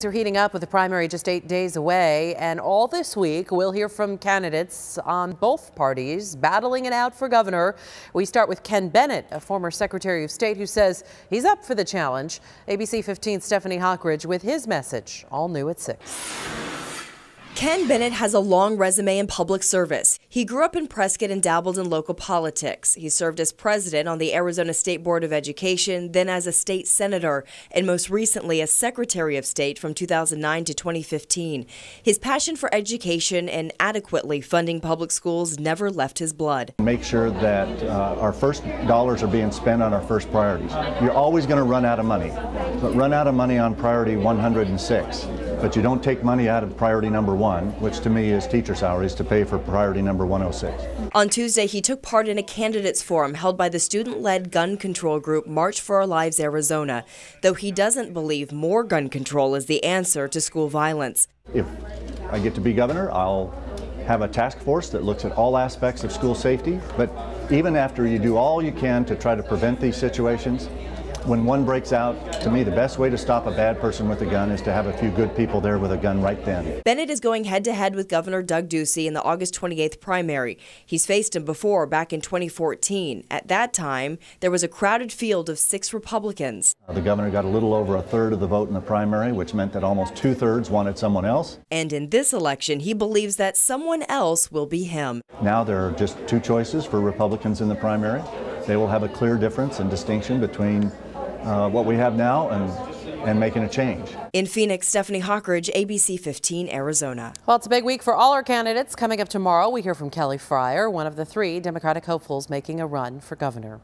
Are heating up with the primary just 8 days away, and all this week we'll hear from candidates on both parties battling it out for governor. We start with Ken Bennett, a former Secretary of State who says he's up for the challenge. ABC 15's Stephanie Hockridge with his message, all new at 6. Ken Bennett has a long resume in public service. He grew up in Prescott and dabbled in local politics. He served as president on the Arizona State Board of Education, then as a state senator, and most recently as Secretary of State from 2009 to 2015. His passion for education and adequately funding public schools never left his blood. Make sure that our first dollars are being spent on our first priorities. You're always going to run out of money, but run out of money on priority 106. But you don't take money out of priority number 1, which to me is teacher salaries, to pay for priority number 106. On Tuesday, he took part in a candidates forum held by the student-led gun control group March for Our Lives Arizona, though he doesn't believe more gun control is the answer to school violence. If I get to be governor, I'll have a task force that looks at all aspects of school safety. But even after you do all you can to try to prevent these situations, when one breaks out, to me, the best way to stop a bad person with a gun is to have a few good people there with a gun right then. Bennett is going head-to-head with Governor Doug Ducey in the August 28th primary. He's faced him before, back in 2014. At that time, there was a crowded field of 6 Republicans. The governor got a little over 1/3 of the vote in the primary, which meant that almost 2/3 wanted someone else. And in this election, he believes that someone else will be him. Now there are just 2 choices for Republicans in the primary. They will have a clear difference and distinction between what we have now and making a change. In Phoenix, Stephanie Hockridge, ABC 15, Arizona. Well, it's a big week for all our candidates. Coming up tomorrow, we hear from Kelly Fryer, one of the 3 Democratic hopefuls making a run for governor.